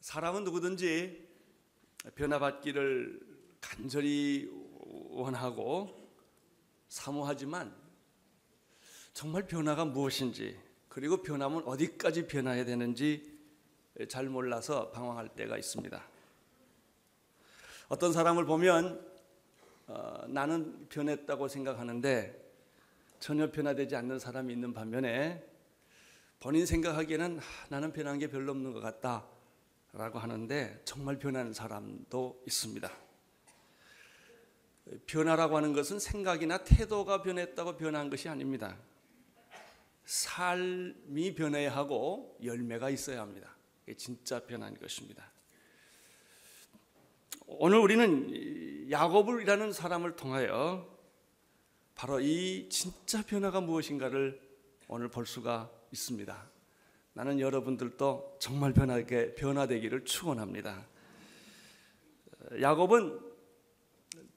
사람은 누구든지 변화받기를 간절히 원하고 사모하지만 정말 변화가 무엇인지, 그리고 변하면 어디까지 변화해야 되는지 잘 몰라서 방황할 때가 있습니다. 어떤 사람을 보면 나는 변했다고 생각하는데 전혀 변화되지 않는 사람이 있는 반면에 본인 생각하기에는 나는 변한 게 별로 없는 것 같다 라고 하는데 정말 변하는 사람도 있습니다. 변화라고 하는 것은 생각이나 태도가 변했다고 변한 것이 아닙니다. 삶이 변해야 하고 열매가 있어야 합니다. 이게 진짜 변한 것입니다. 오늘 우리는 야곱이라는 사람을 통하여 바로 이 진짜 변화가 무엇인가를 오늘 볼 수가 있습니다. 나는 여러분들도 정말 변화되기를 축원합니다. 야곱은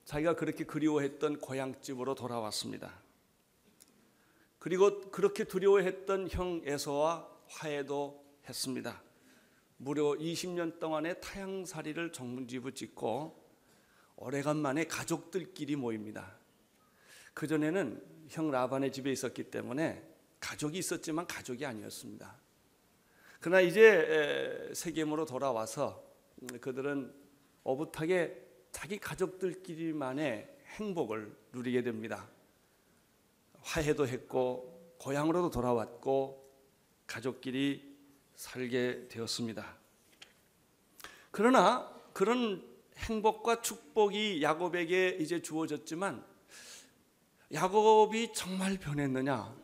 자기가 그렇게 그리워했던 고향집으로 돌아왔습니다. 그리고 그렇게 두려워했던 형 에서와 화해도 했습니다. 무려 20년 동안의 타향살이를 정문지부 오래간만에 가족들끼리 모입니다. 그전에는 형 라반의 집에 있었기 때문에 가족이 있었지만 가족이 아니었습니다. 그러나 이제 세겜으로 돌아와서 그들은 오붓하게 자기 가족들끼리만의 행복을 누리게 됩니다. 화해도 했고 고향으로도 돌아왔고 가족끼리 살게 되었습니다. 그러나 그런 행복과 축복이 야곱에게 이제 주어졌지만 야곱이 정말 변했느냐?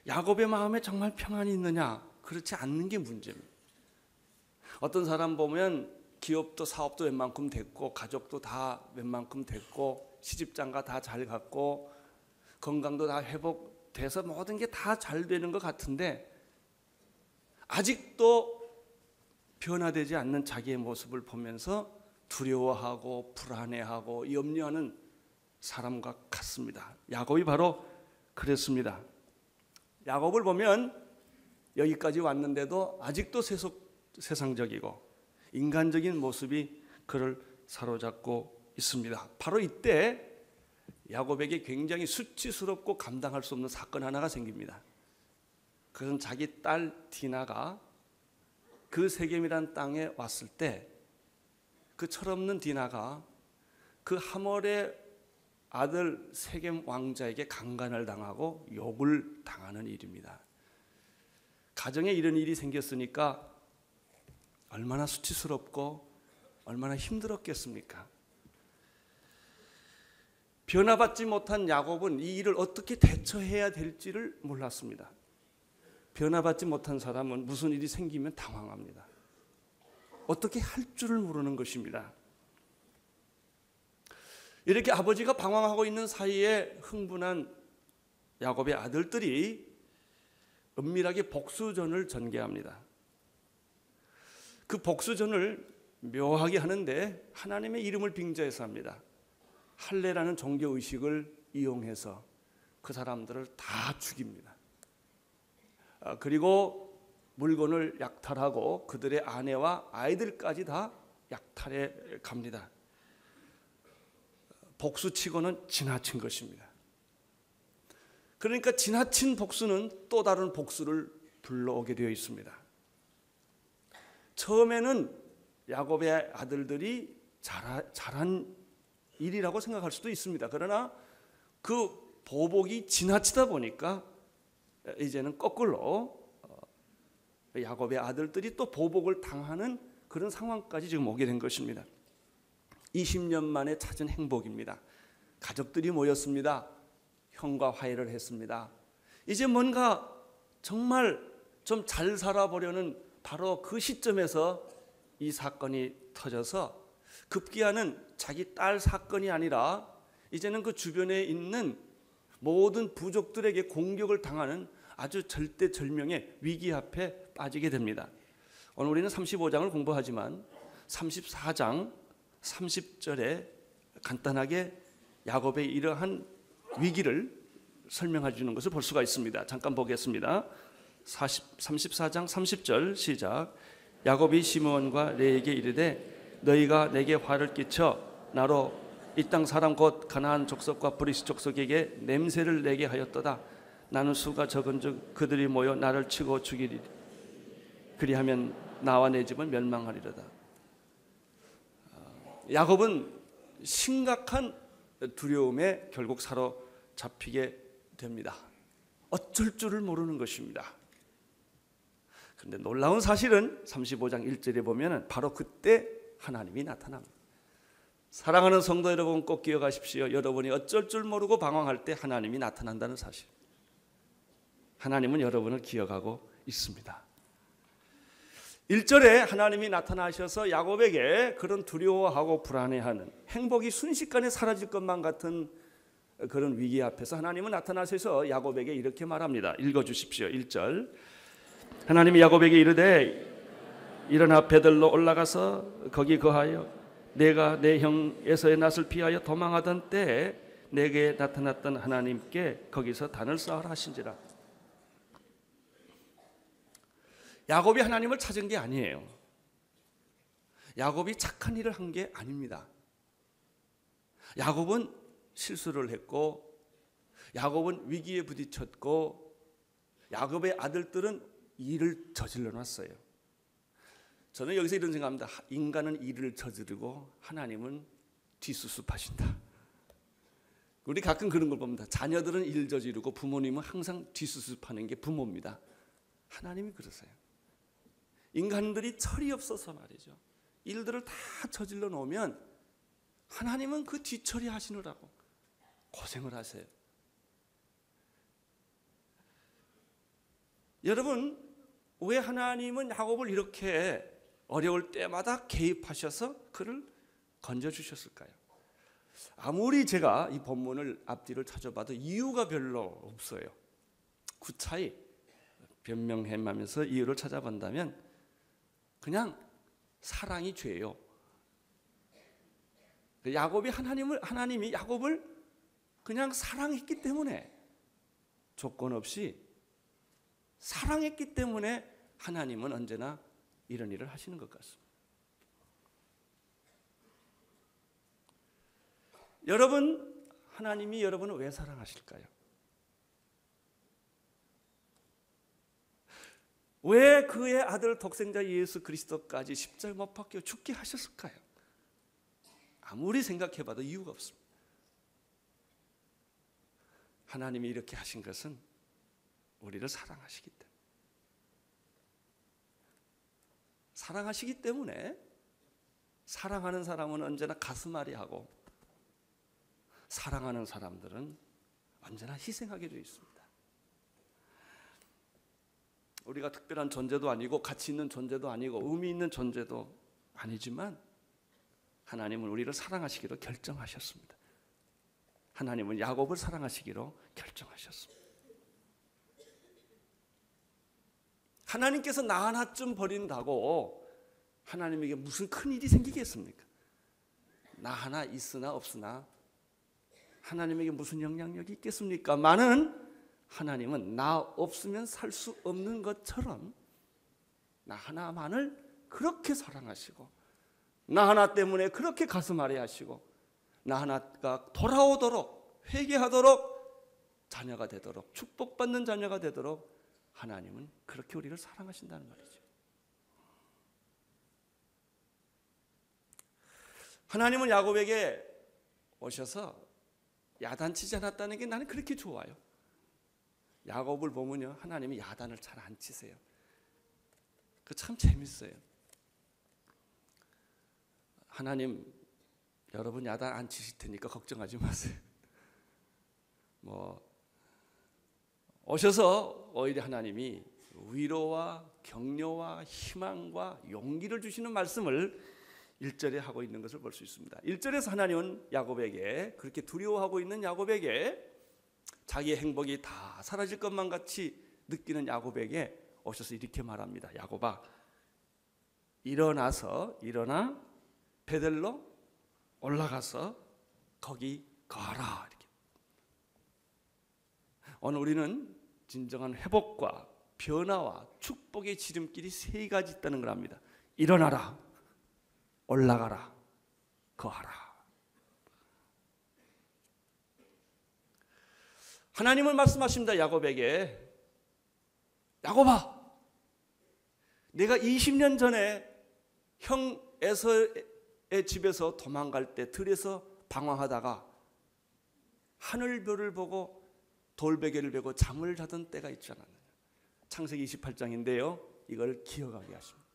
야곱의 마음에 정말 평안이 있느냐? 그렇지 않는 게 문제입니다. 어떤 사람 보면 기업도 사업도 웬만큼 됐고 가족도 다 웬만큼 됐고 시집장가 다 잘 갔고 건강도 다 회복돼서 모든 게 다 잘 되는 것 같은데 아직도 변화되지 않는 자기의 모습을 보면서 두려워하고 불안해하고 염려하는 사람과 같습니다. 야곱이 바로 그랬습니다. 야곱을 보면 여기까지 왔는데도 아직도 세상적이고 인간적인 모습이 그를 사로잡고 있습니다. 바로 이때 야곱에게 굉장히 수치스럽고 감당할 수 없는 사건 하나가 생깁니다. 그것은 자기 딸 디나가 그 세겜이란 땅에 왔을 때 그 철없는 디나가 그 하몰의 아들 세겜 왕자에게 강간을 당하고 욕을 당하는 일입니다. 가정에 이런 일이 생겼으니까 얼마나 수치스럽고 얼마나 힘들었겠습니까? 변화받지 못한 야곱은 이 일을 어떻게 대처해야 될지를 몰랐습니다. 변화받지 못한 사람은 무슨 일이 생기면 당황합니다. 어떻게 할 줄을 모르는 것입니다. 이렇게 아버지가 방황하고 있는 사이에 흥분한 야곱의 아들들이 은밀하게 복수전을 전개합니다. 그 복수전을 묘하게 하는데 하나님의 이름을 빙자해서 합니다. 할례라는 종교의식을 이용해서 그 사람들을 다 죽입니다. 그리고 물건을 약탈하고 그들의 아내와 아이들까지 다 약탈해 갑니다. 복수치고는 지나친 것입니다. 그러니까 지나친 복수는 또 다른 복수를 불러오게 되어 있습니다. 처음에는 야곱의 아들들이 잘한 일이라고 생각할 수도 있습니다. 그러나 그 보복이 지나치다 보니까 이제는 거꾸로 야곱의 아들들이 또 보복을 당하는 그런 상황까지 지금 오게 된 것입니다. 20년 만에 찾은 행복입니다. 가족들이 모였습니다. 형과 화해를 했습니다. 이제 뭔가 정말 좀 잘 살아보려는 바로 그 시점에서 이 사건이 터져서 급기야는 자기 딸 사건이 아니라 이제는 그 주변에 있는 모든 부족들에게 공격을 당하는 아주 절대절명의 위기 앞에 빠지게 됩니다. 오늘 우리는 35장을 공부하지만 34장 30절에 간단하게 야곱의 이러한 위기를 설명해 주는 것을 볼 수가 있습니다. 잠깐 보겠습니다. 34장 30절 시작. 야곱이 시므온과 레에게 이르되 너희가 내게 화를 끼쳐 나로 이 땅 사람 곧 가나안 족속과 브리스 족속에게 냄새를 내게 하였도다. 나는 수가 적은즉 그들이 모여 나를 치고 죽이리니 그리하면 나와 내 집은 멸망하리로다. 야곱은 심각한 두려움에 결국 사로잡히게 됩니다. 어쩔 줄을 모르는 것입니다. 그런데 놀라운 사실은 35장 1절에 보면 바로 그때 하나님이 나타납니다. 사랑하는 성도 여러분, 꼭 기억하십시오. 여러분이 어쩔 줄 모르고 방황할 때 하나님이 나타난다는 사실. 하나님은 여러분을 기억하고 있습니다. 1절에 하나님이 나타나셔서 야곱에게 그런 두려워하고 불안해하는, 행복이 순식간에 사라질 것만 같은 그런 위기 앞에서 하나님은 나타나셔서 야곱에게 이렇게 말합니다. 읽어주십시오. 1절. 하나님이 야곱에게 이르되 일어나 베들로 올라가서 거기 거하여 내가 내 형 에서의 낯을 피하여 도망하던 때에 내게 나타났던 하나님께 거기서 단을 쌓으라 하신지라. 야곱이 하나님을 찾은 게 아니에요. 야곱이 착한 일을 한 게 아닙니다. 야곱은 실수를 했고, 야곱은 위기에 부딪혔고, 야곱의 아들들은 일을 저질러 놨어요. 저는 여기서 이런 생각합니다. 인간은 일을 저지르고 하나님은 뒷수습하신다. 우리 가끔 그런 걸 봅니다. 자녀들은 일 저지르고 부모님은 항상 뒷수습하는 게 부모입니다. 하나님이 그러세요. 인간들이 철이 없어서 말이죠. 일들을 다 저질러 놓으면 하나님은 그 뒤처리 하시느라고 고생을 하세요. 여러분, 왜 하나님은 야곱을 이렇게 어려울 때마다 개입하셔서 그를 건져주셨을까요? 아무리 제가 이 본문을 앞뒤를 찾아봐도 이유가 별로 없어요. 구차히 변명해가면서 이유를 찾아본다면 그냥 사랑이 죄예요. 하나님이 야곱을 그냥 사랑했기 때문에, 조건 없이 사랑했기 때문에 하나님은 언제나 이런 일을 하시는 것 같습니다. 여러분, 하나님이 여러분을 왜 사랑하실까요? 왜 그의 아들 독생자 예수 그리스도까지 십자가에 못 박혀 죽게 하셨을까요? 아무리 생각해봐도 이유가 없습니다. 하나님이 이렇게 하신 것은 우리를 사랑하시기 때문에. 사랑하시기 때문에 사랑하는 사람은 언제나 가슴앓이하고 사랑하는 사람들은 언제나 희생하게 되어 있습니다. 우리가 특별한 존재도 아니고 가치 있는 존재도 아니고 의미 있는 존재도 아니지만 하나님은 우리를 사랑하시기로 결정하셨습니다. 하나님은 야곱을 사랑하시기로 결정하셨습니다. 하나님께서 나 하나쯤 버린다고 하나님에게 무슨 큰일이 생기겠습니까? 나 하나 있으나 없으나 하나님에게 무슨 영향력이 있겠습니까? 많은 하나님은 나 없으면 살 수 없는 것처럼 나 하나만을 그렇게 사랑하시고, 나 하나 때문에 그렇게 가슴앓이 하시고, 나 하나가 돌아오도록, 회개하도록, 자녀가 되도록, 축복받는 자녀가 되도록 하나님은 그렇게 우리를 사랑하신다는 말이죠. 하나님은 야곱에게 오셔서 야단치지 않았다는 게 나는 그렇게 좋아요. 야곱을 보면요, 하나님이 야단을 잘 안 치세요. 그 참 재밌어요. 하나님, 여러분 야단 안 치실 테니까 걱정하지 마세요. 오셔서 오히려 하나님이 위로와 격려와 희망과 용기를 주시는 말씀을 1절에 하고 있는 것을 볼 수 있습니다. 1절에서 하나님은 야곱에게, 그렇게 두려워하고 있는 야곱에게, 자기의 행복이 다 사라질 것만 같이 느끼는 야곱에게 오셔서 이렇게 말합니다. 야곱아, 일어나 베델로 올라가서 거기 거하라. 이렇게. 오늘 우리는 진정한 회복과 변화와 축복의 지름길이 3가지 있다는 걸 압니다. 일어나라, 올라가라, 거하라. 하나님은 말씀하십니다. 야곱에게, 야곱아, 내가 20년 전에 형 에서의 집에서 도망갈 때 들에서 방황하다가 하늘별을 보고 돌베개를 베고 잠을 자던 때가 있지 않았느냐. 창세기 28장인데요. 이걸 기억하게 하십니다.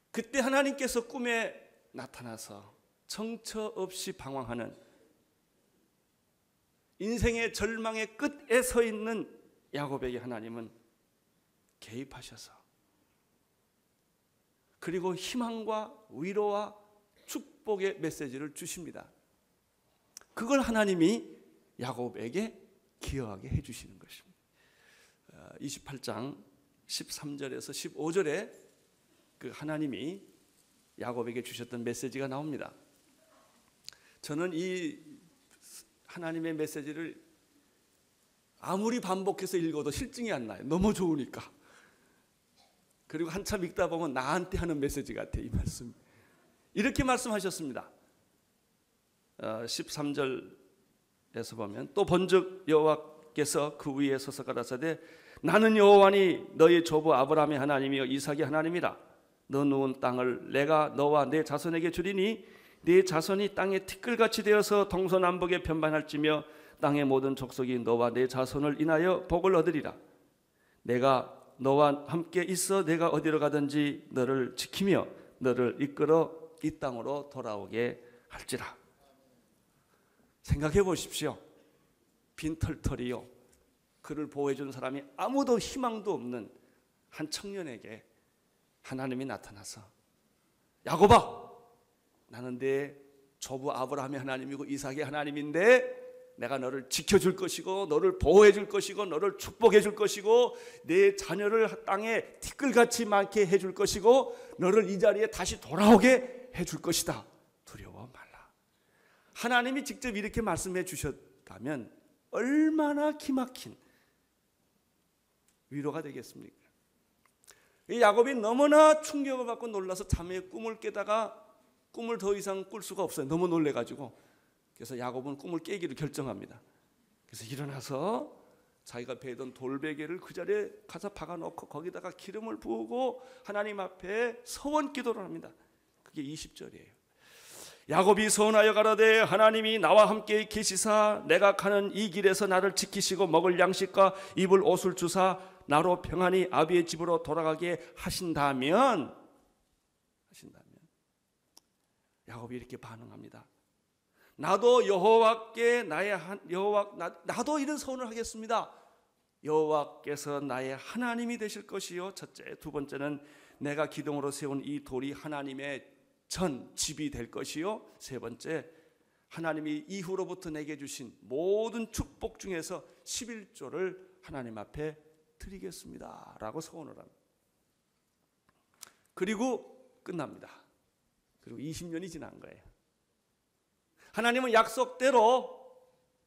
그때 하나님께서 꿈에 나타나서 정처 없이 방황하는, 인생의 절망의 끝에 서 있는 야곱에게 하나님은 개입하셔서, 그리고 희망과 위로와 축복의 메시지를 주십니다. 그걸 하나님이 야곱에게 기억하게 해주시는 것입니다. 28장 13절에서 15절에 그 하나님이 야곱에게 주셨던 메시지가 나옵니다. 저는 이 하나님의 메시지를 아무리 반복해서 읽어도 실증이 안 나요. 너무 좋으니까. 그리고 한참 읽다 보면 나한테 하는 메시지 같아요. 이 말씀. 이렇게 말씀하셨습니다. 13절에서 보면, 또 본즉 여호와께서 그 위에 서서 가라사대 나는 여호와니 너희 조부 아브라함의 하나님이요 이삭의 하나님이라. 너 누운 땅을 내가 너와 내 자손에게 주리니 네 자손이 땅의 티끌같이 되어서 동서남북에 편반할지며 땅의 모든 족속이 너와 내 자손을 인하여 복을 얻으리라. 내가 너와 함께 있어 내가 어디로 가든지 너를 지키며 너를 이끌어 이 땅으로 돌아오게 할지라. 생각해 보십시오. 빈털털이요, 그를 보호해 준 사람이 아무도 희망도 없는 한 청년에게 하나님이 나타나서, 야곱아, 나는 내 조부 아브라함의 하나님이고 이삭의 하나님인데 내가 너를 지켜줄 것이고 너를 보호해 줄 것이고 너를 축복해 줄 것이고 내 자녀를 땅에 티끌같이 많게 해줄 것이고 너를 이 자리에 다시 돌아오게 해줄 것이다. 두려워 말라. 하나님이 직접 이렇게 말씀해 주셨다면 얼마나 기막힌 위로가 되겠습니까? 이 야곱이 너무나 충격을 받고 놀라서 잠에 꿈을 깨다가 꿈을 더 이상 꿀 수가 없어요. 너무 놀래가지고. 그래서 야곱은 꿈을 깨기로 결정합니다. 그래서 일어나서 자기가 베던 돌베개를 그 자리에 가서 박아놓고 거기다가 기름을 부으고 하나님 앞에 서원 기도를 합니다. 그게 20절이에요. 야곱이 서원하여 가라되 하나님이 나와 함께 계시사 내가 가는 이 길에서 나를 지키시고 먹을 양식과 입을 옷을 주사 나로 평안히 아비의 집으로 돌아가게 하신다면 야곱이 이렇게 반응합니다. 나도 여호와께 나도 이런 서원을 하겠습니다. 여호와께서 나의 하나님이 되실 것이요. 첫째, 두 번째는 내가 기둥으로 세운 이 돌이 하나님의 전 집이 될 것이요. 세 번째, 하나님이 이후로부터 내게 주신 모든 축복 중에서 11조를 하나님 앞에 드리겠습니다 라고 서원을 합니다. 그리고 끝납니다. 그리고 20년이 지난 거예요. 하나님은 약속대로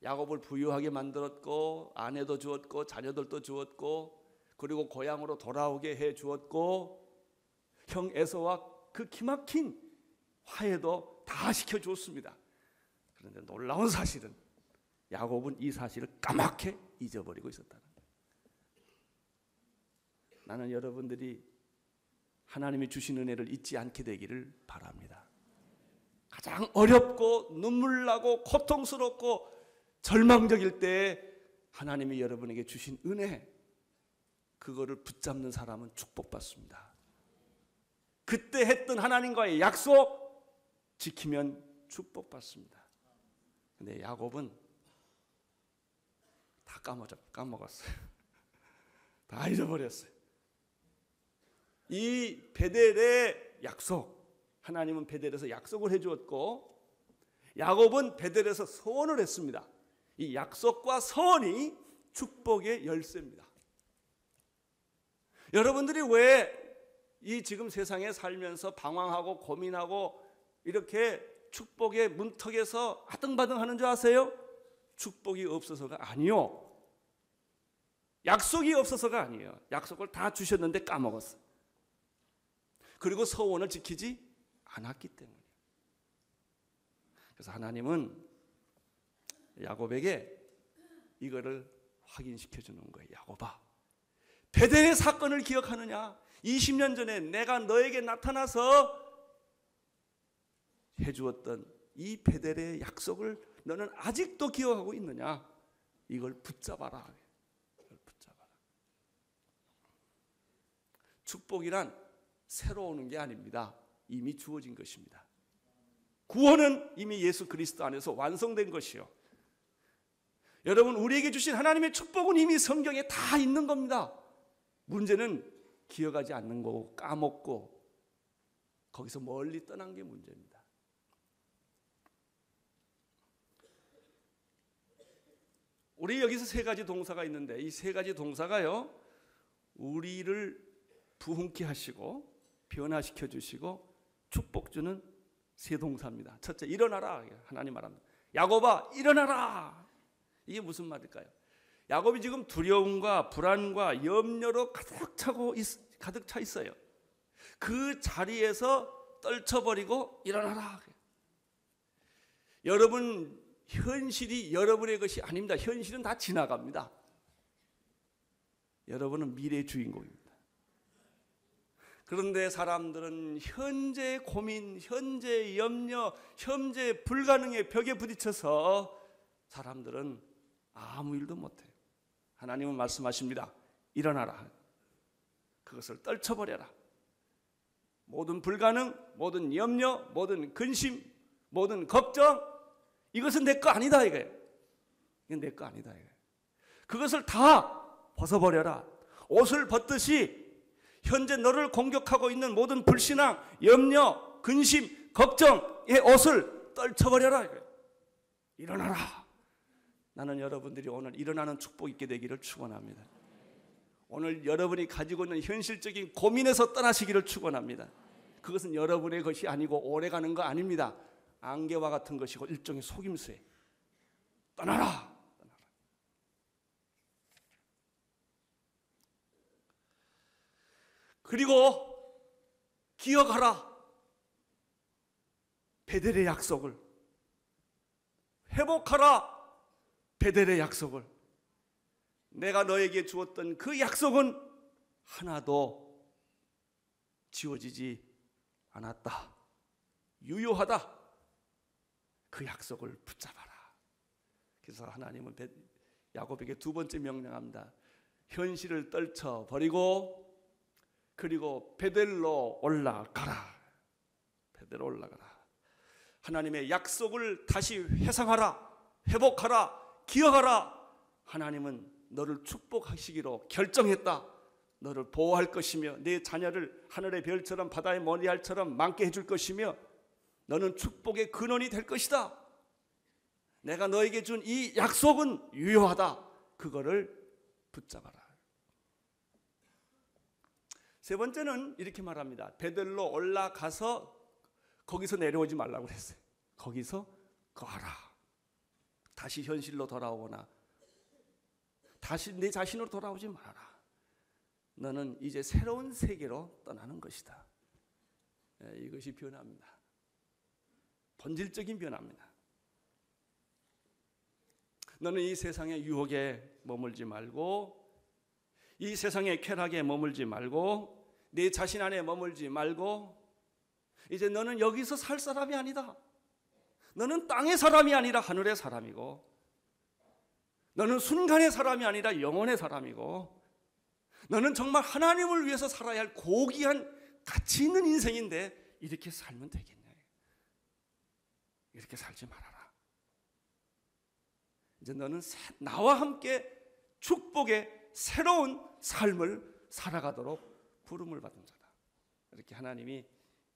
야곱을 부유하게 만들었고 아내도 주었고 자녀들도 주었고 그리고 고향으로 돌아오게 해 주었고 형 에서와 그 기막힌 화해도 다 시켜주었습니다. 그런데 놀라운 사실은 야곱은 이 사실을 까맣게 잊어버리고 있었다는 거예요. 나는 여러분들이 하나님이 주신 은혜를 잊지 않게 되기를 바랍니다. 가장 어렵고 눈물 나고 고통스럽고 절망적일 때 하나님이 여러분에게 주신 은혜, 그거를 붙잡는 사람은 축복받습니다. 그때 했던 하나님과의 약속 지키면 축복받습니다. 근데 야곱은 까먹었어요. 다 잊어버렸어요. 이 베델의 약속, 하나님은 베델에서 약속을 해주었고 야곱은 베델에서 서원을 했습니다. 이 약속과 서원이 축복의 열쇠입니다. 여러분들이 왜 이 지금 세상에 살면서 방황하고 고민하고 이렇게 축복의 문턱에서 아등바등 하는 줄 아세요? 축복이 없어서가 아니요. 약속이 없어서가 아니에요. 약속을 다 주셨는데 까먹었어요. 그리고 서원을 지키지 않았기 때문이에요. 그래서 하나님은 야곱에게 이거를 확인시켜 주는 거예요. 야곱아, 베델의 사건을 기억하느냐? 20년 전에 내가 너에게 나타나서 해주었던 이 베델의 약속을 너는 아직도 기억하고 있느냐? 이걸 붙잡아라. 이걸 붙잡아라. 축복이란 새로 오는 게 아닙니다. 이미 주어진 것입니다. 구원은 이미 예수 그리스도 안에서 완성된 것이요. 여러분, 우리에게 주신 하나님의 축복은 이미 성경에 다 있는 겁니다. 문제는 기억하지 않는 거고 까먹고 거기서 멀리 떠난 게 문제입니다. 우리 여기서 세 가지 동사가 있는데 이 세 가지 동사가요, 우리를 부흥케 하시고 변화시켜 주시고 축복 주는 세 동사입니다. 첫째, 일어나라. 하나님 말합니다. 야곱아, 일어나라. 이게 무슨 말일까요? 야곱이 지금 두려움과 불안과 염려로 가득 차 있어요. 그 자리에서 떨쳐버리고 일어나라. 여러분, 현실이 여러분의 것이 아닙니다. 현실은 다 지나갑니다. 여러분은 미래의 주인공입니다. 그런데 사람들은 현재 고민, 현재 염려, 현재 불가능의 벽에 부딪혀서 사람들은 아무 일도 못해요. 하나님은 말씀하십니다. 일어나라. 그것을 떨쳐버려라. 모든 불가능, 모든 염려, 모든 근심, 모든 걱정, 이것은 내 거 아니다 이거예요. 이건 내 거 아니다 이거예요. 그것을 다 벗어버려라. 옷을 벗듯이 현재 너를 공격하고 있는 모든 불신앙, 염려, 근심, 걱정의 옷을 떨쳐버려라 이거예요. 일어나라. 나는 여러분들이 오늘 일어나는 축복 있게 되기를 축원합니다. 오늘 여러분이 가지고 있는 현실적인 고민에서 떠나시기를 축원합니다. 그것은 여러분의 것이 아니고 오래가는 거 아닙니다. 안개와 같은 것이고 일종의 속임수에 떠나라. 그리고 기억하라. 베델의 약속을 회복하라. 베델의 약속을. 내가 너에게 주었던 그 약속은 하나도 지워지지 않았다. 유효하다. 그 약속을 붙잡아라. 그래서 하나님은 야곱에게 두 번째 명령합니다. 현실을 떨쳐버리고 그리고 베델로 올라가라. 베델로 올라가라. 하나님의 약속을 다시 회상하라. 회복하라. 기억하라. 하나님은 너를 축복하시기로 결정했다. 너를 보호할 것이며 내 자녀를 하늘의 별처럼 바다의 머리알처럼 많게 해줄 것이며 너는 축복의 근원이 될 것이다. 내가 너에게 준 이 약속은 유효하다. 그거를 붙잡아라. 세 번째는 이렇게 말합니다. 베델로 올라가서 거기서 내려오지 말라고 그랬어요. 거기서 거하라. 다시 현실로 돌아오거나 다시 내 자신으로 돌아오지 말아라. 너는 이제 새로운 세계로 떠나는 것이다. 이것이 변화입니다. 본질적인 변화입니다. 너는 이 세상의 유혹에 머물지 말고 이 세상의 쾌락에 머물지 말고 내 자신 안에 머물지 말고 이제 너는 여기서 살 사람이 아니다. 너는 땅의 사람이 아니라 하늘의 사람이고 너는 순간의 사람이 아니라 영원의 사람이고 너는 정말 하나님을 위해서 살아야 할 고귀한 가치 있는 인생인데 이렇게 살면 되겠냐. 이렇게 살지 말아라. 이제 너는 나와 함께 축복의 새로운 삶을 살아가도록 부름을 받은 자다. 이렇게 하나님이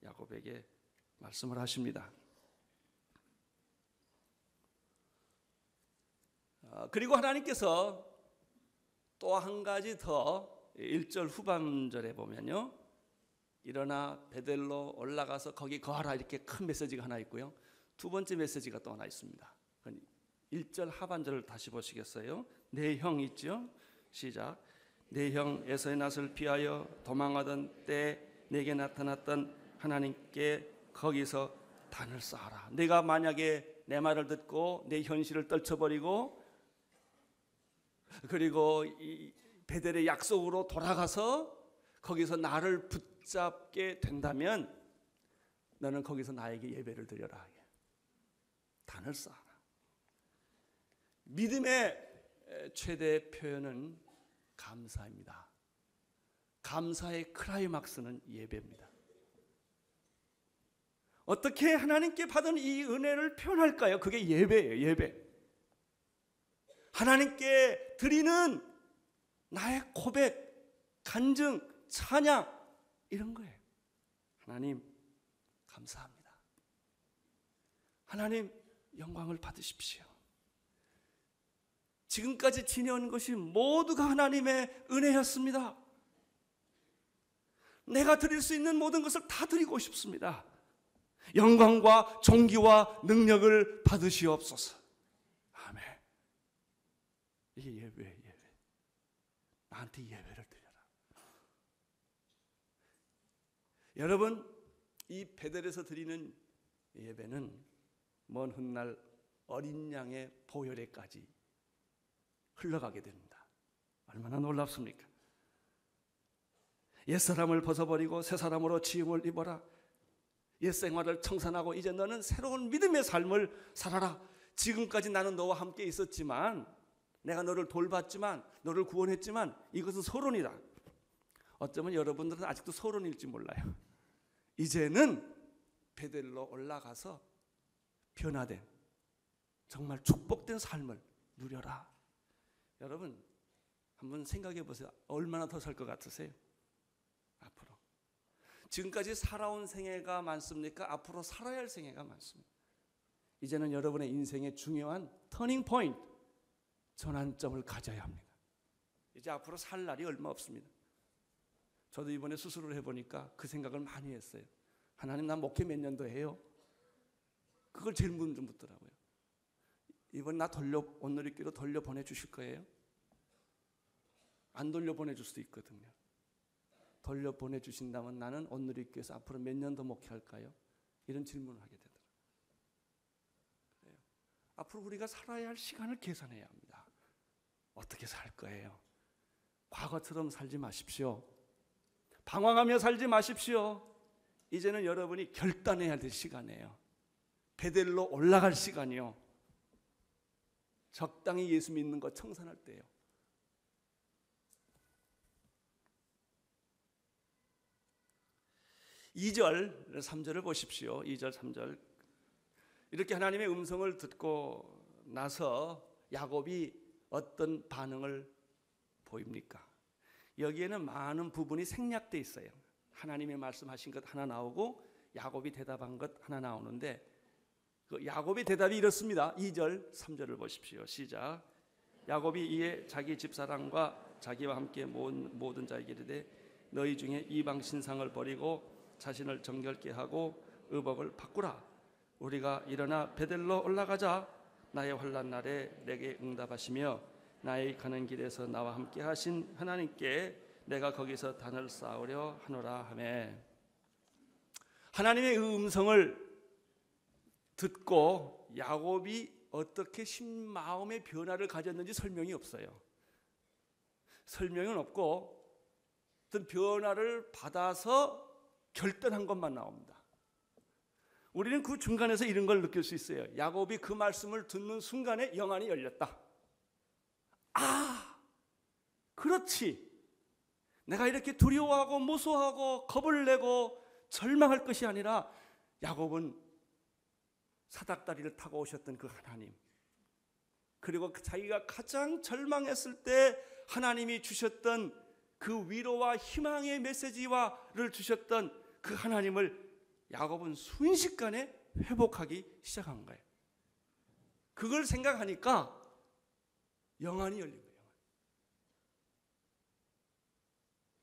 야곱에게 말씀을 하십니다. 그리고 하나님께서 또 한 가지 더 1절 후반절에 보면요, 일어나 베델로 올라가서 거기 거하라, 이렇게 큰 메시지가 하나 있고요, 두 번째 메시지가 또 하나 있습니다. 1절 하반절을 다시 보시겠어요? 내 형 있죠? 시작. 내 형 에서의 낯을 피하여 도망하던 때 내게 나타났던 하나님께 거기서 단을 쌓아라. 내가 만약에 내 말을 듣고 내 현실을 떨쳐버리고 그리고 이 베델의 약속으로 돌아가서 거기서 나를 붙잡게 된다면 너는 거기서 나에게 예배를 드려라. 단을 쌓아라. 믿음의 최대 표현은 감사입니다. 감사의 클라이막스는 예배입니다. 어떻게 하나님께 받은 이 은혜를 표현할까요? 그게 예배예요. 예배. 하나님께 드리는 나의 고백, 간증, 찬양, 이런 거예요. 하나님 감사합니다. 하나님 영광을 받으십시오. 지금까지 지내온 것이 모두가 하나님의 은혜였습니다. 내가 드릴 수 있는 모든 것을 다 드리고 싶습니다. 영광과 존귀와 능력을 받으시옵소서. 아멘. 이게 예배예요. 예배. 나한테 예배를 드려라. 여러분, 이 베델에서 드리는 예배는 먼 훗날 어린 양의 보혈에까지 흘러가게 됩니다. 얼마나 놀랍습니까? 옛사람을 벗어버리고 새사람으로 지음을 입어라. 옛생활을 청산하고 이제 너는 새로운 믿음의 삶을 살아라. 지금까지 나는 너와 함께 있었지만, 내가 너를 돌봤지만, 너를 구원했지만 이것은 소론이다. 어쩌면 여러분들은 아직도 소론일지 몰라요. 이제는 베델로 올라가서 변화된, 정말 축복된 삶을 누려라. 여러분 한번 생각해 보세요. 얼마나 더 살 것 같으세요? 앞으로 지금까지 살아온 생애가 많습니까? 앞으로 살아야 할 생애가 많습니다. 이제는 여러분의 인생의 중요한 터닝 포인트, 전환점을 가져야 합니다. 이제 앞으로 살 날이 얼마 없습니다. 저도 이번에 수술을 해보니까 그 생각을 많이 했어요. 하나님, 나 목회 몇 년 더 해요? 그걸 제일 문제 묻더라고요. 이번 나 온누리교로 돌려보내 주실 거예요? 안 돌려보내 줄 수도 있거든요. 돌려보내 주신다면 나는 온누리교에서 앞으로 몇 년 더 목회할까요? 이런 질문을 하게 되더라고요. 그래요. 앞으로 우리가 살아야 할 시간을 계산해야 합니다. 어떻게 살 거예요? 과거처럼 살지 마십시오. 방황하며 살지 마십시오. 이제는 여러분이 결단해야 될 시간이에요. 베델로 올라갈 시간이요. 적당히 예수 믿는 것 청산할 때예요. (2절) 3절을 보십시오. 2절 3절. 이렇게 하나님의 음성을 듣고 나서 야곱이 어떤 반응을 보입니까? 여기에는 많은 부분이 생략되어 있어요. 하나님의 말씀하신 것 하나 나오고 야곱이 대답한 것 하나 나오는데, 그 야곱의 대답이 이렇습니다. 2절 3절을 보십시오. 시작. 야곱이 이에 자기 집사람과 자기와 함께 모든 자에게 이르되 너희 중에 이방 신상을 버리고 자신을 정결케 하고 의복을 바꾸라. 우리가 일어나 베델로 올라가자. 나의 환난 날에 내게 응답하시며 나의 가는 길에서 나와 함께 하신 하나님께 내가 거기서 단을 쌓으려 하노라 하매. 하나님의 음성을 듣고 야곱이 어떻게 마음의 변화를 가졌는지 설명이 없어요. 설명은 없고 어떤 변화를 받아서 결단한 것만 나옵니다. 우리는 그 중간에서 이런 걸 느낄 수 있어요. 야곱이 그 말씀을 듣는 순간에 영안이 열렸다. 아, 그렇지. 내가 이렇게 두려워하고 무서워하고 겁을 내고 절망할 것이 아니라 야곱은 사닥다리를 타고 오셨던 그 하나님, 그리고 자기가 가장 절망했을 때 하나님이 주셨던 그 위로와 희망의 메시지와를 주셨던 그 하나님을 야곱은 순식간에 회복하기 시작한 거예요. 그걸 생각하니까 영안이 열린 거예요.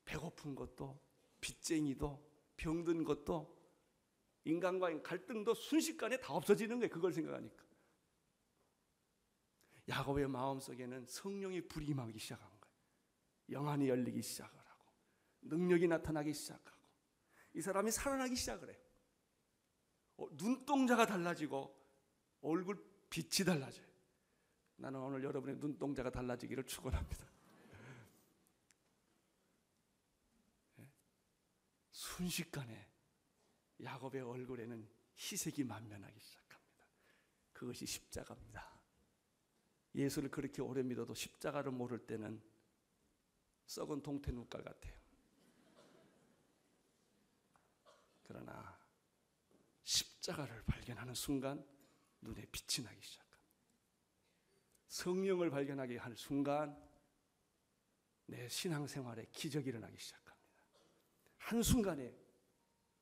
배고픈 것도, 빚쟁이도, 병든 것도, 인간과의 갈등도 순식간에 다 없어지는 거예요. 그걸 생각하니까. 야곱의 마음속에는 성령의 불이 임하기 시작한 거예요. 영안이 열리기 시작을 하고 능력이 나타나기 시작하고 이 사람이 살아나기 시작을 해요. 눈동자가 달라지고 얼굴 빛이 달라져요. 나는 오늘 여러분의 눈동자가 달라지기를 축원합니다. 순식간에 야곱의 얼굴에는 희색이 만면하기 시작합니다. 그것이 십자가입니다. 예수를 그렇게 오래 믿어도 십자가를 모를 때는 썩은 동태눈깔 같아요. 그러나 십자가를 발견하는 순간 눈에 빛이 나기 시작합니다. 성령을 발견하게 할 순간 내 신앙생활에 기적이 일어나기 시작합니다. 한순간에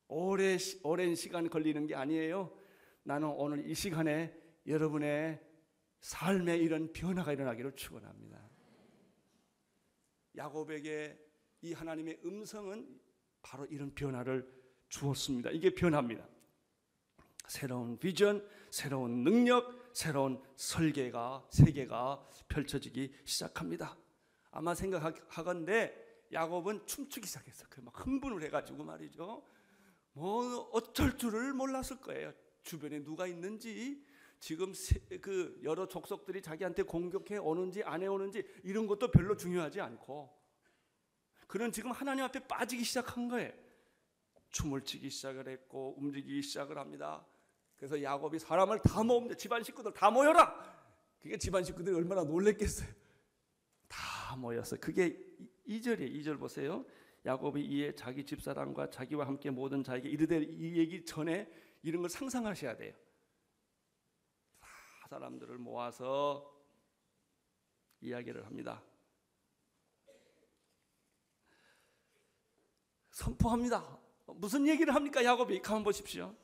오랜 시간 걸리는 게 아니에요. 나는 오늘 이 시간에 여러분의 삶에 이런 변화가 일어나기를 축원합니다. 야곱에게 이 하나님의 음성은 바로 이런 변화를 주었습니다. 이게 변화입니다. 새로운 비전, 새로운 능력, 새로운 설계가, 세계가 펼쳐지기 시작합니다. 아마 생각하건대 야곱은 춤추기 시작했어요. 막 흥분을 해가지고 말이죠. 뭐 어쩔 줄을 몰랐을 거예요. 주변에 누가 있는지, 지금 그 여러 족속들이 자기한테 공격해 오는지 안 해오는지 이런 것도 별로 중요하지 않고, 그는 지금 하나님 앞에 빠지기 시작한 거예요. 춤을 추기 시작을 했고 움직이기 시작을 합니다. 그래서 야곱이 사람을 다 모읍니다. 집안 식구들 다 모여라. 그게 집안 식구들이 얼마나 놀랬겠어요. 다 모여서, 그게 2절이에요. 2절 보세요. 야곱이 이에 자기 집사람과 자기와 함께 모든 자에게 이르되, 이 얘기 전에 이런 걸 상상하셔야 돼요. 다 사람들을 모아서 이야기를 합니다. 선포합니다. 무슨 얘기를 합니까? 야곱이 가만 보십시오.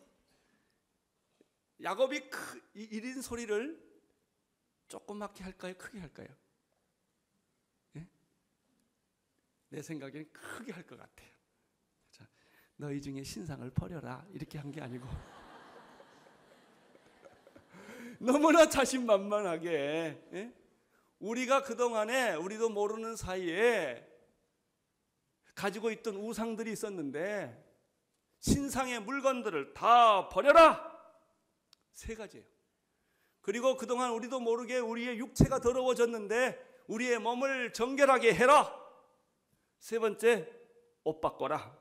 야곱이 1인 소리를 조그맣게 할까요? 크게 할까요? 예? 내 생각에는 크게 할 것 같아요. 자, 너희 중에 신상을 버려라 이렇게 한 게 아니고 너무나 자신만만하게, 예? 우리가 그동안에 우리도 모르는 사이에 가지고 있던 우상들이 있었는데 신상의 물건들을 다 버려라. 3가지예요. 그리고 그동안 우리도 모르게 우리의 육체가 더러워졌는데 우리의 몸을 정결하게 해라. 3번째, 옷 바꿔라.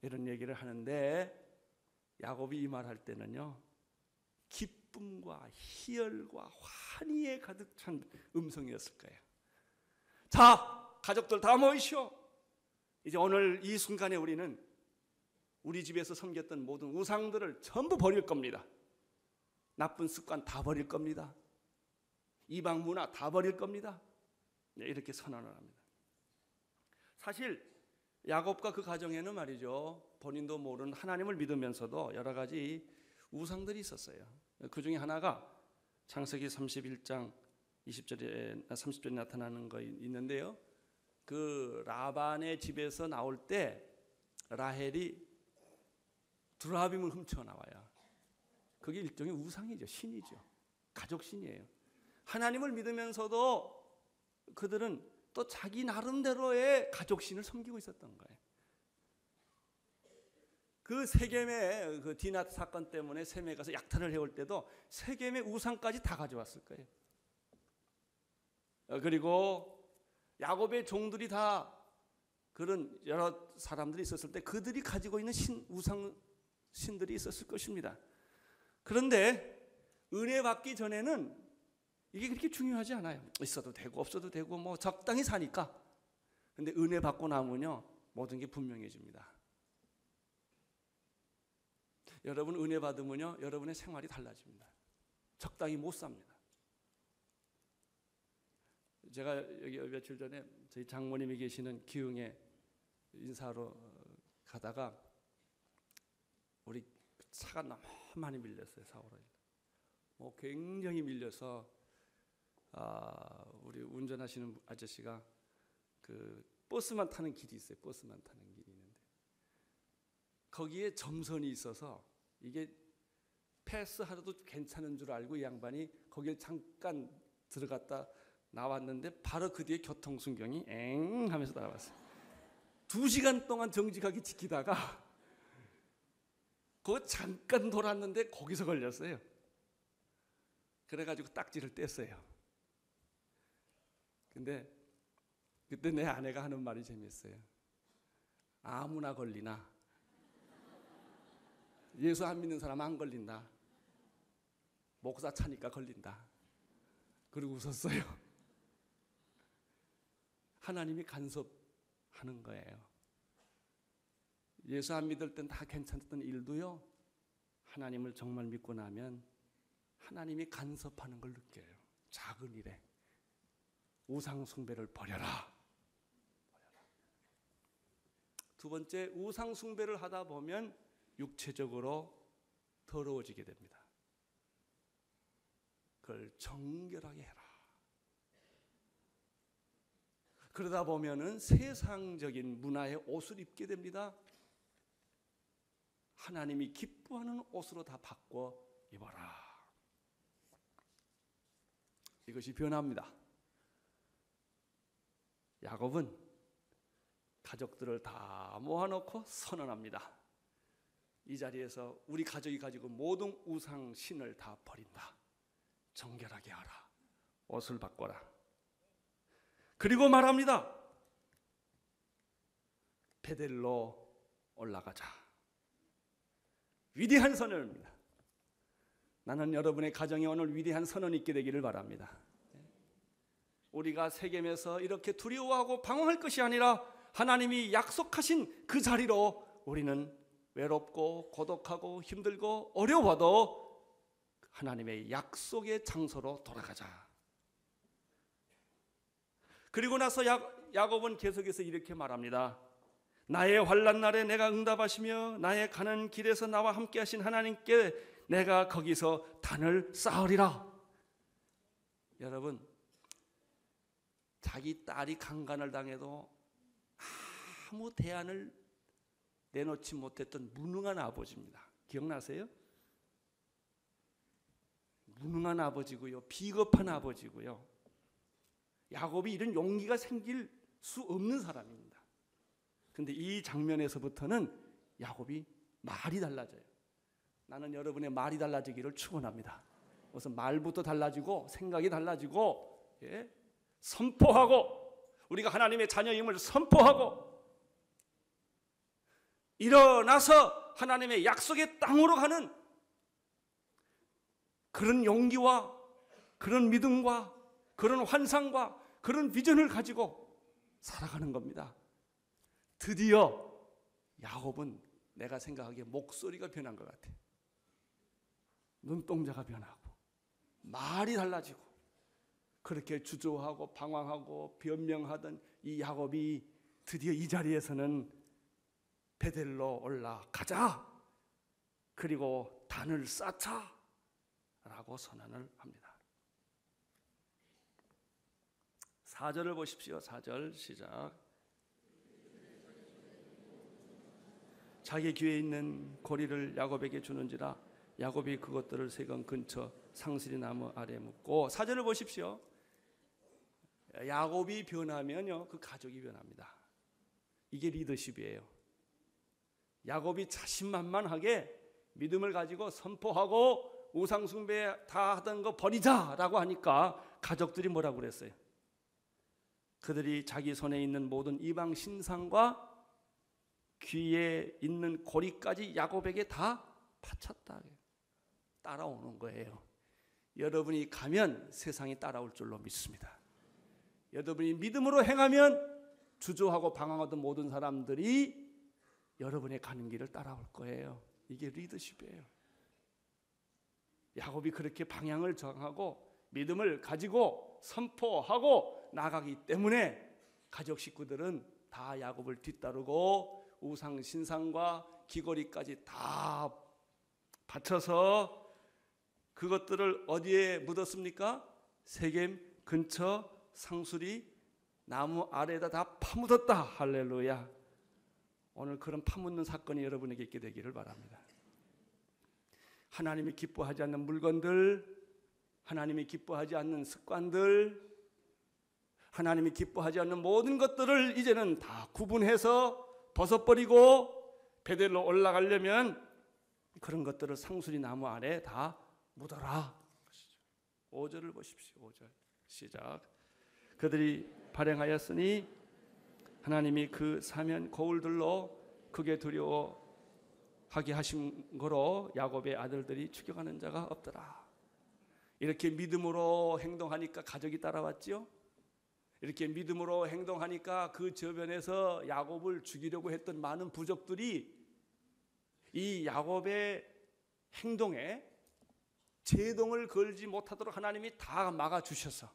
이런 얘기를 하는데 야곱이 이 말할 때는요, 기쁨과 희열과 환희에 가득 찬 음성이었을 거예요. 자, 가족들 다 모이시오. 이제 오늘 이 순간에 우리는 우리 집에서 섬겼던 모든 우상들을 전부 버릴 겁니다. 나쁜 습관 다 버릴 겁니다. 이방 문화 다 버릴 겁니다. 이렇게 선언을 합니다. 사실 야곱과 그 가정에는 말이죠, 본인도 모르는 하나님을 믿으면서도 여러 가지 우상들이 있었어요. 그 중에 하나가 창세기 31장 20절에 30절에 나타나는 거 있는데요, 그 라반의 집에서 나올 때 라헬이 두라빔을 훔쳐 나와요. 그게 일종의 우상이죠. 신이죠. 가족 신이에요. 하나님을 믿으면서도 그들은 또 자기 나름대로의 가족 신을 섬기고 있었던 거예요. 그 세겜의 그 디나 사건 때문에 셈에 가서 약탈을 해올 때도 세겜의 우상까지 다 가져왔을 거예요. 그리고 야곱의 종들이 다 그런 여러 사람들이 있었을 때 그들이 가지고 있는 우상 신들이 있었을 것입니다. 그런데 은혜 받기 전에는 이게 그렇게 중요하지 않아요. 있어도 되고 없어도 되고 뭐 적당히 사니까. 그런데 은혜 받고 나면요, 모든 게 분명해집니다. 여러분 은혜 받으면요, 여러분의 생활이 달라집니다. 적당히 못 삽니다. 제가 여기 며칠 전에 저희 장모님이 계시는 기흥에 인사하러 가다가 우리 차가 너무 많이 밀렸어요. 4, 5일. 뭐 굉장히 밀려서 우리 운전하시는 아저씨가 그 버스만 타는 길이 있어요. 버스만 타는 길이 있는데 거기에 점선이 있어서 이게 패스하려도 괜찮은 줄 알고 이 양반이 거기에 잠깐 들어갔다 나왔는데 바로 그 뒤에 교통순경이 엥 하면서 나왔어요. 2시간 동안 정직하게 지키다가 그거 잠깐 돌았는데 거기서 걸렸어요. 그래가지고 딱지를 뗐어요. 근데 그때 내 아내가 하는 말이 재밌어요. 아무나 걸리나 예수 안 믿는 사람 안 걸린다. 목사 차니까 걸린다. 그리고 웃었어요. 하나님이 간섭하는 거예요. 예수 안 믿을 땐 다 괜찮았던 일도요, 하나님을 정말 믿고 나면 하나님이 간섭하는 걸 느껴요. 작은 일에. 우상 숭배를 버려라. 두 번째, 우상 숭배를 하다 보면 육체적으로 더러워지게 됩니다. 그걸 정결하게 해라. 그러다 보면은 세상적인 문화의 옷을 입게 됩니다. 하나님이 기뻐하는 옷으로 다 바꿔 입어라. 이것이 변화입니다. 야곱은 가족들을 다 모아놓고 선언합니다. 이 자리에서 우리 가족이 가지고 모든 우상 신을 다 버린다. 정결하게 하라. 옷을 바꿔라. 그리고 말합니다. 베델로 올라가자. 위대한 선언입니다. 나는 여러분의 가정에 오늘 위대한 선언이 있게 되기를 바랍니다. 우리가 세겜에서 이렇게 두려워하고 방황할 것이 아니라 하나님이 약속하신 그 자리로 우리는 외롭고 고독하고 힘들고 어려워도 하나님의 약속의 장소로 돌아가자. 그리고 나서 야곱은 계속해서 이렇게 말합니다. 나의 환난 날에 내가 응답하시며 나의 가는 길에서 나와 함께 하신 하나님께 내가 거기서 단을 쌓으리라. 여러분, 자기 딸이 강간을 당해도 아무 대안을 내놓지 못했던 무능한 아버지입니다. 기억나세요? 무능한 아버지고요. 비겁한 아버지고요. 야곱이 이런 용기가 생길 수 없는 사람입니다. 그런데 이 장면에서부터는 야곱이 말이 달라져요. 나는 여러분의 말이 달라지기를 축원합니다. 우선 말부터 달라지고 생각이 달라지고 선포하고 우리가 하나님의 자녀임을 선포하고 일어나서 하나님의 약속의 땅으로 가는 그런 용기와 그런 믿음과 그런 환상과 그런 비전을 가지고 살아가는 겁니다. 드디어 야곱은 내가 생각하기에 목소리가 변한 것 같아요. 눈동자가 변하고 말이 달라지고 그렇게 주저하고 방황하고 변명하던 이 야곱이 드디어 이 자리에서는 베델로 올라가자. 그리고 단을 쌓자 라고 선언을 합니다. 4절을 보십시오. 4절 시작. 자기 귀에 있는 고리를 야곱에게 주는지라 야곱이 그것들을 세건 근처 상스리 나무 아래 묻고 4절을 보십시오. 야곱이 변하면요 그 가족이 변합니다. 이게 리더십이에요. 야곱이 자신만만하게 믿음을 가지고 선포하고 우상숭배 다 하던 거 버리자라고 하니까 가족들이 뭐라고 그랬어요? 그들이 자기 손에 있는 모든 이방 신상과 귀에 있는 고리까지 야곱에게 다 바쳤다. 따라오는 거예요. 여러분이 가면 세상이 따라올 줄로 믿습니다. 여러분이 믿음으로 행하면 주저하고 방황하던 모든 사람들이 여러분의 가는 길을 따라올 거예요. 이게 리더십이에요. 야곱이 그렇게 방향을 정하고 믿음을 가지고 선포하고 나가기 때문에 가족 식구들은 다 야곱을 뒤따르고 우상 신상과 귀걸이까지 다 바쳐서 그것들을 어디에 묻었습니까? 세겜 근처 상수리 나무 아래에다 다 파묻었다. 할렐루야. 오늘 그런 파묻는 사건이 여러분에게 있게 되기를 바랍니다. 하나님이 기뻐하지 않는 물건들, 하나님이 기뻐하지 않는 습관들, 하나님이 기뻐하지 않는 모든 것들을 이제는 다 구분해서 벗어버리고 베델로 올라가려면 그런 것들을 상수리 나무 아래 다 묻어라. 5절을 보십시오. 5절 시작. 그들이 발행하였으니 하나님이 그 사면 거울들로 크게 두려워하게 하신 거로 야곱의 아들들이 추격하는 자가 없더라. 이렇게 믿음으로 행동하니까 가족이 따라왔죠. 이렇게 믿음으로 행동하니까 그 저변에서 야곱을 죽이려고 했던 많은 부족들이 이 야곱의 행동에 제동을 걸지 못하도록 하나님이 다 막아주셔서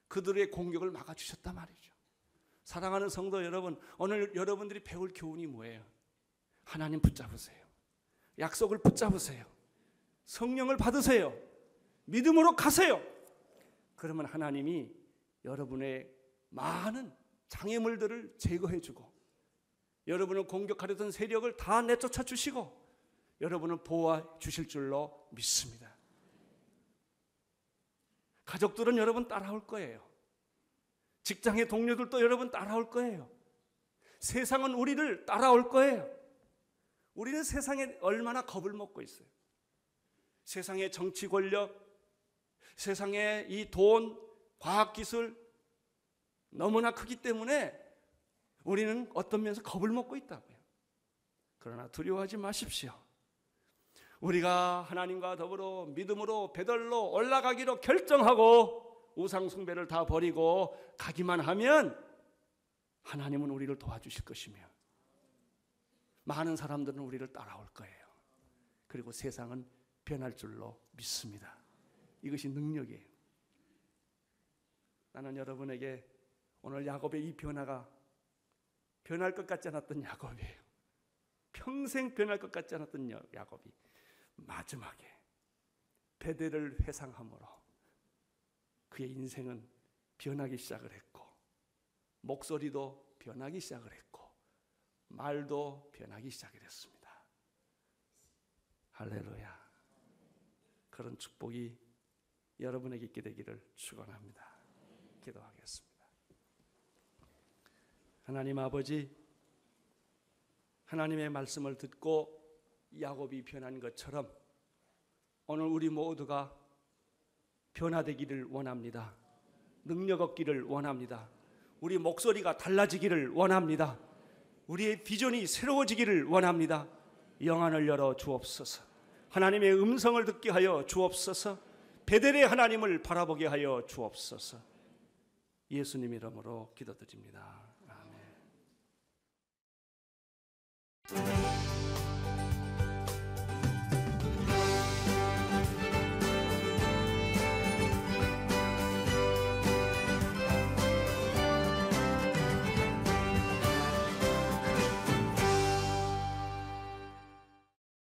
그들의 공격을 막아주셨단 말이죠. 사랑하는 성도 여러분, 오늘 여러분들이 배울 교훈이 뭐예요? 하나님 붙잡으세요. 약속을 붙잡으세요. 성령을 받으세요. 믿음으로 가세요. 그러면 하나님이 여러분의 많은 장애물들을 제거해주고 여러분을 공격하려던 세력을 다 내쫓아 주시고 여러분을 보호해 주실 줄로 믿습니다. 가족들은 여러분 따라올 거예요. 직장의 동료들도 여러분 따라올 거예요. 세상은 우리를 따라올 거예요. 우리는 세상에 얼마나 겁을 먹고 있어요. 세상의 정치 권력, 세상의 이 돈, 과학기술 너무나 크기 때문에 우리는 어떤 면에서 겁을 먹고 있다고요. 그러나 두려워하지 마십시오. 우리가 하나님과 더불어 믿음으로 베들로 올라가기로 결정하고 우상 숭배를 다 버리고 가기만 하면 하나님은 우리를 도와주실 것이며 많은 사람들은 우리를 따라올 거예요. 그리고 세상은 변할 줄로 믿습니다. 이것이 능력이에요. 나는 여러분에게 오늘 야곱의 이 변화가 변할 것 같지 않았던 야곱이에요. 평생 변할 것 같지 않았던 야곱이 마지막에 베델을 회상함으로 그의 인생은 변하기 시작을 했고 목소리도 변하기 시작을 했고 말도 변하기 시작을 했습니다. 할렐루야. 그런 축복이 여러분에게 있게 되기를 축원합니다. 기도하겠습니다. 하나님 아버지, 하나님의 말씀을 듣고 야곱이 변한 것처럼 오늘 우리 모두가 변화되기를 원합니다. 능력 얻기를 원합니다. 우리 목소리가 달라지기를 원합니다. 우리의 비전이 새로워지기를 원합니다. 영안을 열어 주옵소서. 하나님의 음성을 듣게 하여 주옵소서. 베델의 하나님을 바라보게 하여 주옵소서. 예수님 이름으로 기도드립니다. 아멘.